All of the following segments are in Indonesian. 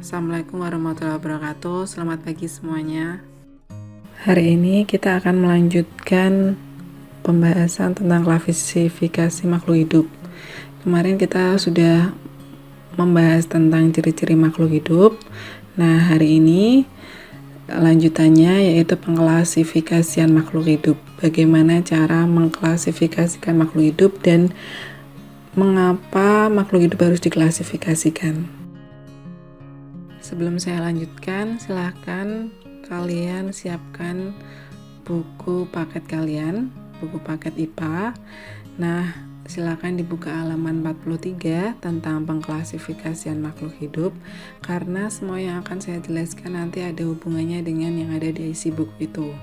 Assalamualaikum warahmatullahi wabarakatuh. Selamat pagi semuanya. Hari ini kita akan melanjutkan pembahasan tentang klasifikasi makhluk hidup. Kemarin kita sudah membahas tentang ciri-ciri makhluk hidup. Nah, hari ini lanjutannya yaitu pengklasifikasian makhluk hidup. Bagaimana cara mengklasifikasikan makhluk hidup dan mengapa makhluk hidup harus diklasifikasikan. Sebelum saya lanjutkan, silahkan kalian siapkan buku paket kalian, buku paket IPA. Nah, silahkan dibuka halaman 43 tentang pengklasifikasian makhluk hidup, karena semua yang akan saya jelaskan nanti ada hubungannya dengan yang ada di isi buku itu.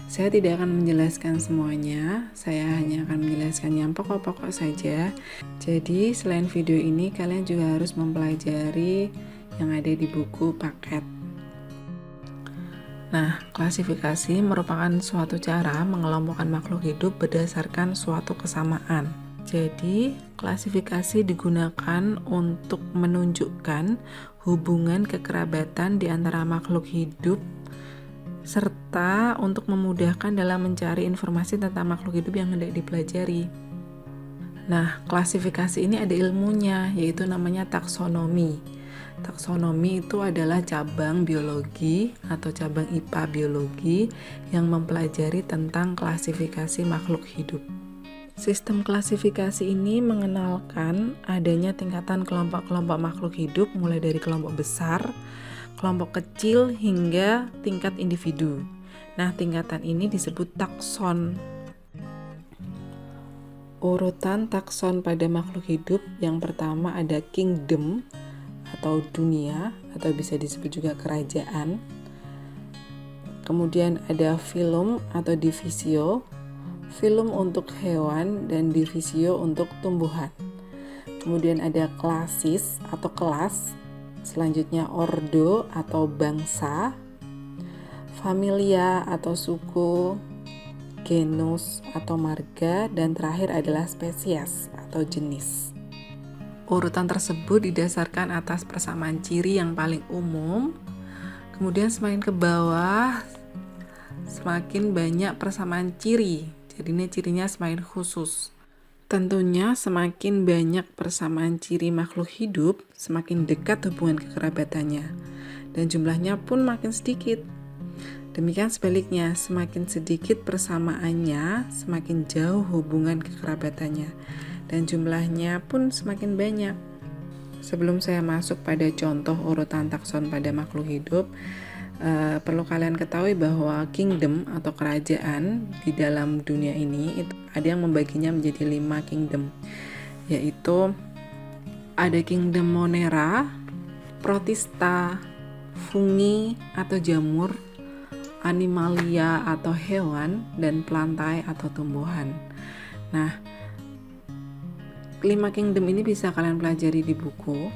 Saya tidak akan menjelaskan semuanya, saya hanya akan menjelaskan yang pokok-pokok saja. Jadi, selain video ini, kalian juga harus mempelajari yang ada di buku paket. Nah, klasifikasi merupakan suatu cara mengelompokkan makhluk hidup berdasarkan suatu kesamaan. Jadi, klasifikasi digunakan untuk menunjukkan hubungan kekerabatan di antara makhluk hidup serta untuk memudahkan dalam mencari informasi tentang makhluk hidup yang hendak dipelajari. Nah, klasifikasi ini ada ilmunya, yaitu namanya taksonomi. Taksonomi itu adalah cabang biologi atau cabang IPA biologi yang mempelajari tentang klasifikasi makhluk hidup. Sistem klasifikasi ini mengenalkan adanya tingkatan kelompok-kelompok makhluk hidup mulai dari kelompok besar, kelompok kecil hingga tingkat individu. Nah, tingkatan ini disebut takson. Urutan takson pada makhluk hidup yang pertama ada kingdom atau dunia, atau bisa disebut juga kerajaan. Kemudian ada phylum atau divisio, phylum untuk hewan dan divisio untuk tumbuhan. Kemudian ada klasis atau kelas, selanjutnya ordo atau bangsa, familia atau suku, genus atau marga, dan terakhir adalah spesies atau jenis. Urutan tersebut didasarkan atas persamaan ciri yang paling umum. Kemudian semakin ke bawah semakin banyak persamaan ciri. Jadi ini cirinya semakin khusus. Tentunya semakin banyak persamaan ciri makhluk hidup, semakin dekat hubungan kekerabatannya. Dan jumlahnya pun makin sedikit. Demikian sebaliknya, semakin sedikit persamaannya, semakin jauh hubungan kekerabatannya. Dan jumlahnya pun semakin banyak. Sebelum saya masuk pada contoh urutan takson pada makhluk hidup, perlu kalian ketahui bahwa kingdom atau kerajaan di dalam dunia ini itu ada yang membaginya menjadi 5 kingdom, yaitu ada kingdom Monera, Protista, Fungi atau jamur, Animalia atau hewan, dan Plantae atau tumbuhan. Nah, 5 kingdom ini bisa kalian pelajari di buku.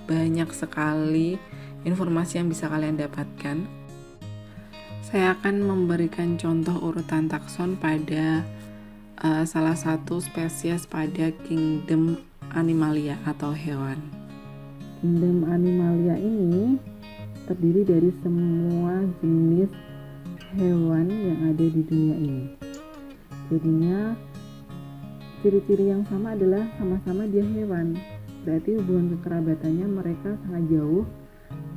Banyak sekali informasi yang bisa kalian dapatkan. Saya akan memberikan contoh urutan takson pada salah satu spesies pada kingdom Animalia atau hewan. Kingdom Animalia ini terdiri dari semua jenis hewan yang ada di dunia ini. Jadinya ciri-ciri yang sama adalah sama-sama dia hewan. Berarti hubungan kekerabatannya mereka sangat jauh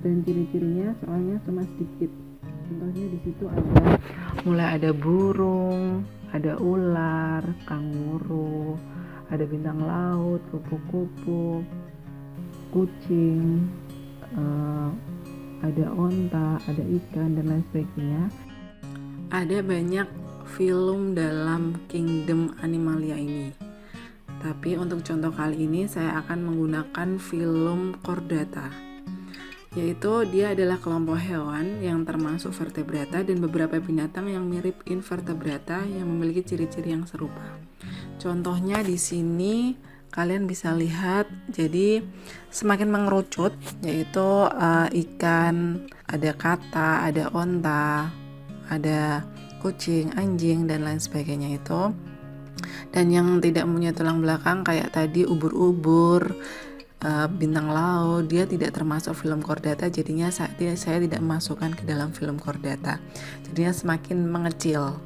dan ciri-cirinya soalnya cuma sedikit. Contohnya di situ mulai ada burung, ada ular, kanguru, ada bintang laut, kupu-kupu, kucing, ada onta, ada ikan, dan lain sebagainya. Ada banyak phylum dalam kingdom Animalia ini. Tapi untuk contoh kali ini saya akan menggunakan phylum Chordata, yaitu dia adalah kelompok hewan yang termasuk vertebrata dan beberapa binatang yang mirip invertebrata yang memiliki ciri-ciri yang serupa. Contohnya di sini kalian bisa lihat, jadi semakin mengerucut, yaitu ikan, ada kata, ada onta, ada kucing, anjing, dan lain sebagainya itu. Dan yang tidak punya tulang belakang kayak tadi ubur-ubur, bintang laut, dia tidak termasuk film chordata, jadinya saya tidak memasukkan ke dalam film chordata, jadinya semakin mengecil.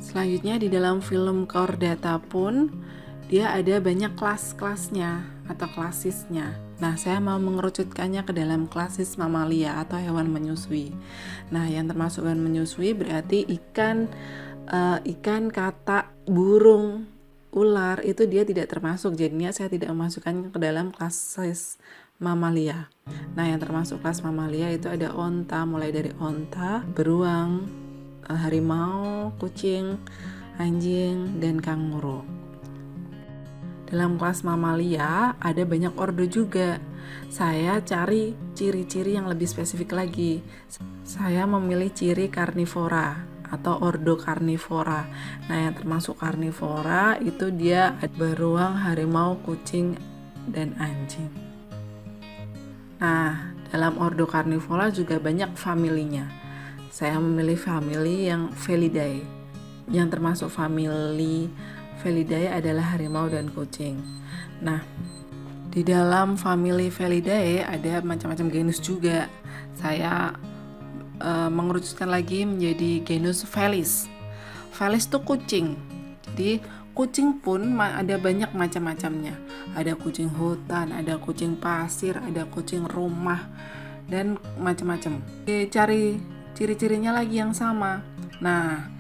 Selanjutnya di dalam film chordata pun dia ada banyak kelas-kelasnya atau klasisnya. Nah, saya mau mengerucutkannya ke dalam klasis mamalia atau hewan menyusui. Nah, yang termasuk hewan menyusui berarti ikan, katak, burung, ular, itu dia tidak termasuk, jadinya saya tidak memasukkan ke dalam klasis mamalia. Nah, yang termasuk kelas mamalia itu ada onta, mulai dari onta, beruang, harimau, kucing, anjing, dan kanguru. Dalam kelas mamalia ada banyak ordo juga. Saya cari ciri-ciri yang lebih spesifik lagi. Saya memilih ciri karnivora atau ordo karnivora. Nah, yang termasuk karnivora itu dia beruang, harimau, kucing, dan anjing. Nah, dalam ordo karnivora juga banyak familinya. Saya memilih famili yang Felidae. Yang termasuk famili Felidae adalah harimau dan kucing. Nah, di dalam famili Felidae ada macam-macam genus juga. Saya mengerucutkan lagi menjadi genus Felis. Felis itu kucing. Jadi kucing pun ada banyak macam-macamnya. Ada kucing hutan, ada kucing pasir, ada kucing rumah, dan macam-macam. Cari ciri-cirinya lagi yang sama. Nah,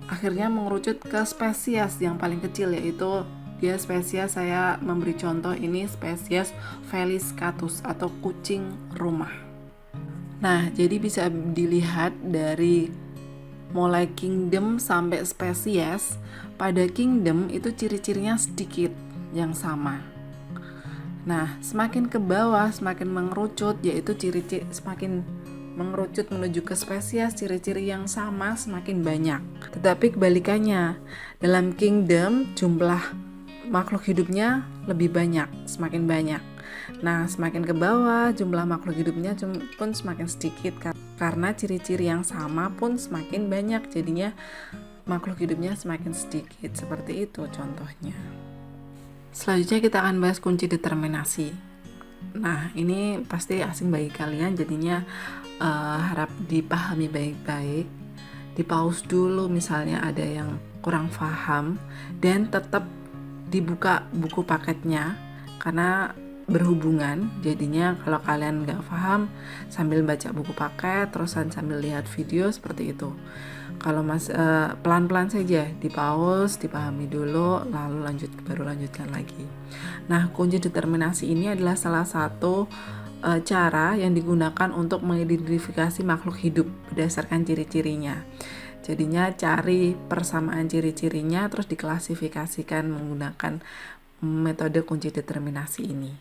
akhirnya mengerucut ke spesies yang paling kecil, yaitu dia spesies, saya memberi contoh ini spesies Felis catus atau kucing rumah. Nah, jadi bisa dilihat dari mulai kingdom sampai spesies. Pada kingdom itu ciri-cirinya sedikit yang sama. Nah, semakin ke bawah semakin mengerucut, yaitu ciri-ciri semakin mengerucut menuju ke spesies, ciri-ciri yang sama semakin banyak. Tetapi kebalikannya, dalam kingdom jumlah makhluk hidupnya lebih banyak, semakin banyak. Nah, semakin ke bawah jumlah makhluk hidupnya pun semakin sedikit karena ciri-ciri yang sama pun semakin banyak, jadinya makhluk hidupnya semakin sedikit. Seperti itu contohnya. Selanjutnya kita akan bahas kunci determinasi. Nah, ini pasti asing bagi kalian, jadinya harap dipahami baik-baik. Di-pause dulu misalnya ada yang kurang paham, dan tetap dibuka buku paketnya karena berhubungan. Jadinya kalau kalian nggak paham sambil baca buku paket terusan sambil lihat video seperti itu. Kalau pelan-pelan saja, di-pause, dipahami dulu, lalu baru lanjutkan lagi. Nah, kunci determinasi ini adalah salah satu cara yang digunakan untuk mengidentifikasi makhluk hidup berdasarkan ciri-cirinya. Jadinya cari persamaan ciri-cirinya terus diklasifikasikan menggunakan metode kunci determinasi ini.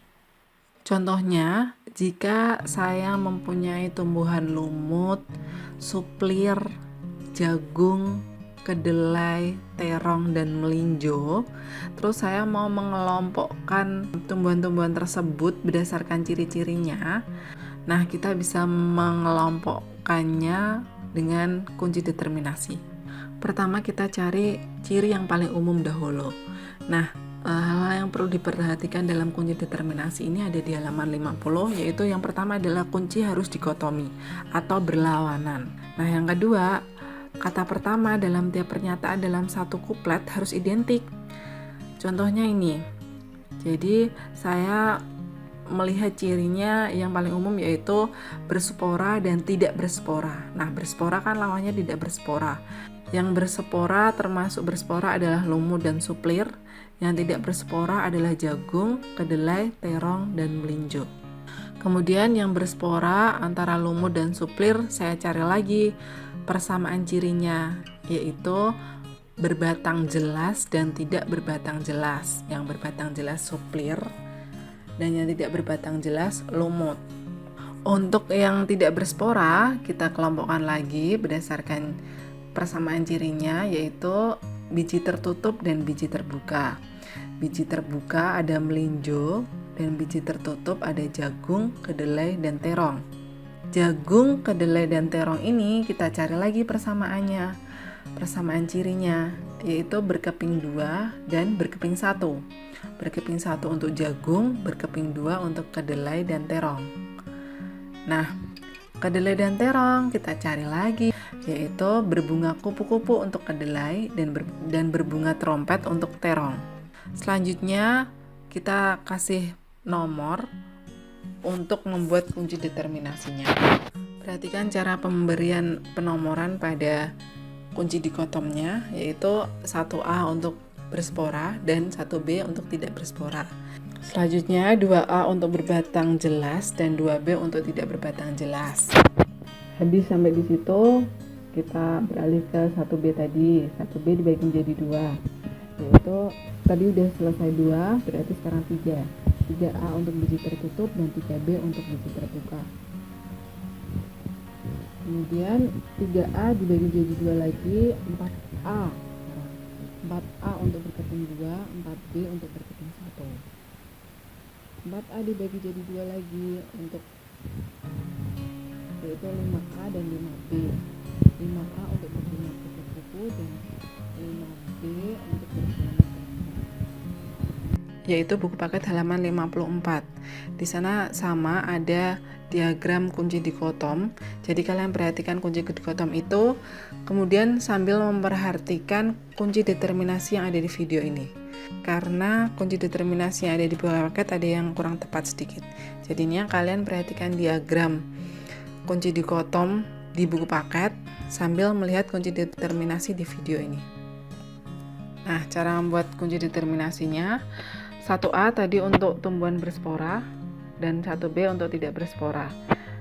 Contohnya, jika saya mempunyai tumbuhan lumut, suplir, jagung, kedelai, terong, dan melinjo, terus saya mau mengelompokkan tumbuhan-tumbuhan tersebut berdasarkan ciri-cirinya. Nah, kita bisa mengelompokkannya dengan kunci determinasi. Pertama, kita cari ciri yang paling umum dahulu. Nah, hal yang perlu diperhatikan dalam kunci determinasi ini ada di halaman 50, yaitu yang pertama adalah kunci harus dikotomi atau berlawanan. Nah, yang kedua, kata pertama dalam tiap pernyataan dalam satu kuplet harus identik. Contohnya ini. Jadi, saya melihat cirinya yang paling umum yaitu berspora dan tidak berspora. Nah, berspora kan lawannya tidak berspora. Yang berspora termasuk berspora adalah lumut dan suplir. Yang tidak berspora adalah jagung, kedelai, terong, dan melinjo. Kemudian yang berspora antara lumut dan suplir saya cari lagi persamaan cirinya, yaitu berbatang jelas dan tidak berbatang jelas. Yang berbatang jelas suplir dan yang tidak berbatang jelas lumut. Untuk yang tidak berspora kita kelompokkan lagi berdasarkan persamaan cirinya, yaitu biji tertutup dan biji terbuka. Biji terbuka ada melinjo dan biji tertutup ada jagung, kedelai, dan terong. Jagung, kedelai, dan terong ini kita cari lagi persamaannya. persamaan cirinya, yaitu berkeping 2 dan berkeping 1. Berkeping 1 untuk jagung, berkeping 2 untuk kedelai dan terong. Nah, kedelai dan terong kita cari lagi, yaitu berbunga kupu-kupu untuk kedelai dan berbunga trompet untuk terong. Selanjutnya kita kasih nomor untuk membuat kunci determinasinya. Perhatikan cara pemberian penomoran pada kunci dikotomnya, yaitu 1A untuk berspora dan 1B untuk tidak berspora. Selanjutnya 2A untuk berbatang jelas dan 2B untuk tidak berbatang jelas. Habis sampai di situ, kita beralih ke 1B tadi. 1B dibagi menjadi 2, yaitu tadi udah selesai 2, berarti sekarang 3. 3A untuk biji tertutup dan 3B untuk biji terbuka. Kemudian 3A dibagi menjadi 2 lagi, 4A. 4A untuk berkeping 2, 4B untuk berkeping 1. 4A dibagi jadi 2 lagi untuk yaitu 5A dan 5B. 5A untuk berbunga kupu-kupu dan 5B untuk berbunga trompet. Yaitu buku paket halaman 54. Di sana sama ada diagram kunci dikotom. Jadi kalian perhatikan kunci dikotom itu, kemudian sambil memperhatikan kunci determinasi yang ada di video ini. Karena kunci determinasi yang ada di buku paket ada yang kurang tepat sedikit. Jadinya kalian perhatikan diagram kunci dikotom di buku paket sambil melihat kunci determinasi di video ini. Nah, cara membuat kunci determinasinya, 1A tadi untuk tumbuhan berspora dan 1B untuk tidak berspora.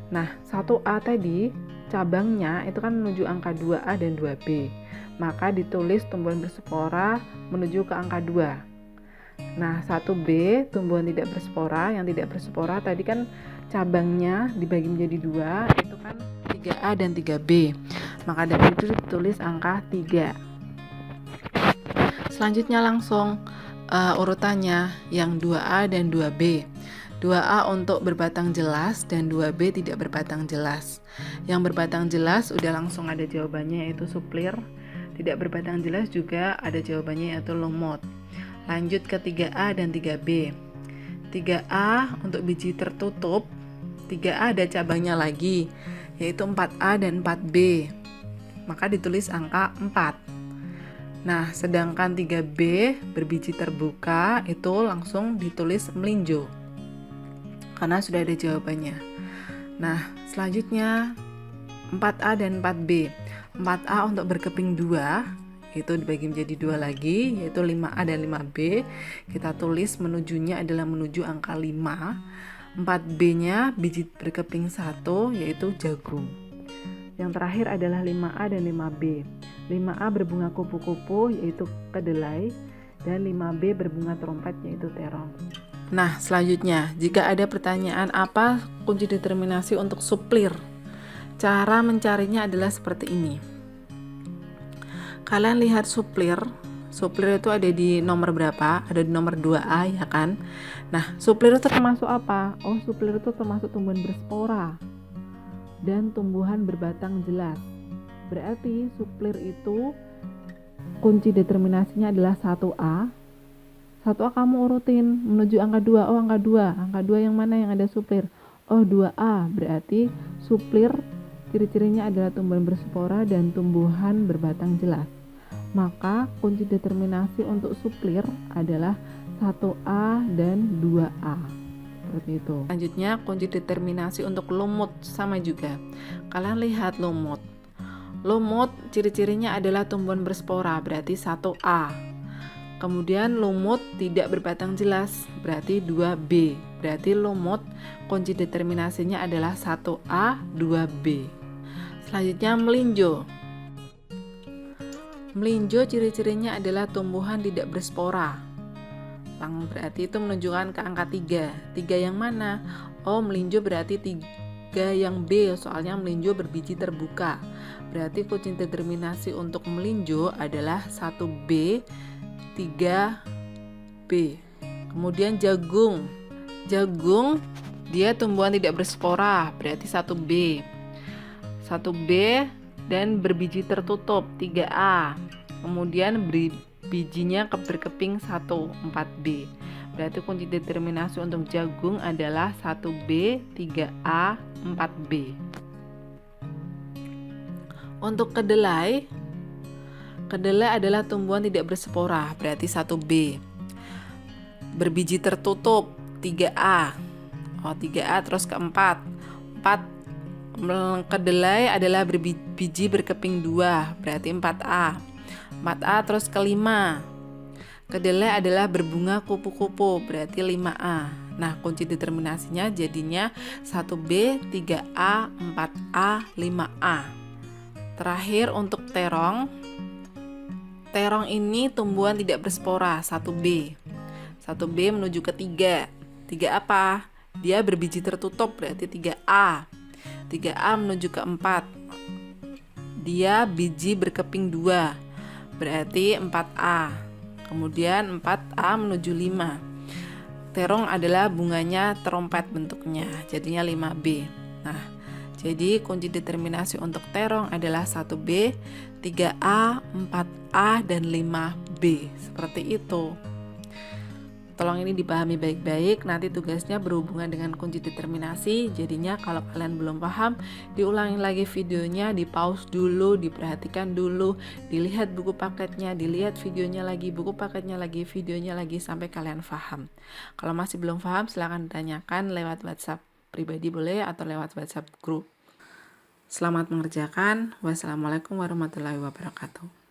Nah, 1A tadi cabangnya itu kan menuju angka 2A dan 2B. Maka ditulis tumbuhan berspora menuju ke angka 2. Nah, 1B tumbuhan tidak berspora, yang tidak berspora tadi kan cabangnya dibagi menjadi 2, itu kan 3A dan 3B. Maka dari itu ditulis angka 3. Selanjutnya langsung urutannya yang 2A dan 2B. 2A untuk berbatang jelas dan 2B tidak berbatang jelas. Yang berbatang jelas udah langsung ada jawabannya, yaitu suplir. Tidak berbatang jelas juga ada jawabannya, yaitu lumut. Lanjut ke 3A dan 3B. 3A untuk biji tertutup, 3A ada cabangnya lagi, yaitu 4A dan 4B. Maka ditulis angka 4. Nah, sedangkan 3B berbiji terbuka itu langsung ditulis melinjo, karena sudah ada jawabannya. Nah, selanjutnya 4A dan 4B. 4A untuk berkeping 2, itu dibagi menjadi 2 lagi, yaitu 5A dan 5B. Kita tulis menujunya adalah menuju angka 5. 4B-nya biji berkeping 1, yaitu jagung. Yang terakhir adalah 5A dan 5B. 5A berbunga kupu-kupu, yaitu kedelai, dan 5B berbunga trompet, yaitu terong. Nah, selanjutnya, jika ada pertanyaan apa kunci determinasi untuk suplir, cara mencarinya adalah seperti ini. Kalian lihat suplir itu ada di nomor berapa? Ada di nomor 2A, ya kan? Nah, suplir itu termasuk apa? Oh, suplir itu termasuk tumbuhan berspora dan tumbuhan berbatang jelas. Berarti suplir itu kunci determinasinya adalah 1A. 1A kamu urutin menuju angka 2. Oh, angka 2. Angka 2 yang mana yang ada suplir? Oh, 2A. Berarti suplir ciri-cirinya adalah tumbuhan berspora dan tumbuhan berbatang jelas. Maka kunci determinasi untuk suplir adalah 1A dan 2A. Seperti itu. Selanjutnya kunci determinasi untuk lumut sama juga. Kalian lihat lumut. Lumut ciri-cirinya adalah tumbuhan berspora, berarti 1A. Kemudian lumut tidak berbatang jelas, berarti 2B. Berarti lumut kunci determinasinya adalah 1A, 2B. Selanjutnya melinjo. Melinjo ciri-cirinya adalah tumbuhan tidak berspora. Berarti itu menunjukkan ke angka 3. 3 yang mana? Oh, melinjo berarti 3 yang B, soalnya melinjo berbiji terbuka. Berarti kunci determinasi untuk melinjo adalah 1B, 3B. Kemudian jagung. Jagung dia tumbuhan tidak berspora, berarti 1B. 1B dan berbiji tertutup 3A. Kemudian bijinya berkeping 1 4B. Berarti kunci determinasi untuk jagung adalah 1B, 3A, 4B. Untuk kedelai adalah tumbuhan tidak berspora, berarti 1B. Berbiji tertutup 3A. 3A terus keempat. 4 kedelai adalah berbiji berkeping 2, berarti 4A. 4A terus kelima. Kedelai adalah berbunga kupu-kupu, berarti 5A. Nah, kunci determinasinya jadinya 1B, 3A, 4A, 5A. Terakhir untuk terong. Terong ini tumbuhan tidak berspora, 1B. 1B menuju ke 3. 3 apa? Dia berbiji tertutup, berarti 3A. 3A menuju ke 4. Dia biji berkeping 2, berarti 4A. Kemudian 4A menuju 5. Terong adalah bunganya trompet bentuknya, jadinya 5B. Nah, jadi kunci determinasi untuk terong adalah 1B, 3A, 4A, dan 5B. Seperti itu. Tolong ini dipahami baik-baik, nanti tugasnya berhubungan dengan kunci determinasi. Jadinya kalau kalian belum paham, diulangi lagi videonya, di-pause dulu, diperhatikan dulu, dilihat buku paketnya, dilihat videonya lagi, buku paketnya lagi, videonya lagi, sampai kalian paham. Kalau masih belum paham, silahkan ditanyakan lewat WhatsApp pribadi boleh atau lewat WhatsApp grup. Selamat mengerjakan. Wassalamualaikum warahmatullahi wabarakatuh.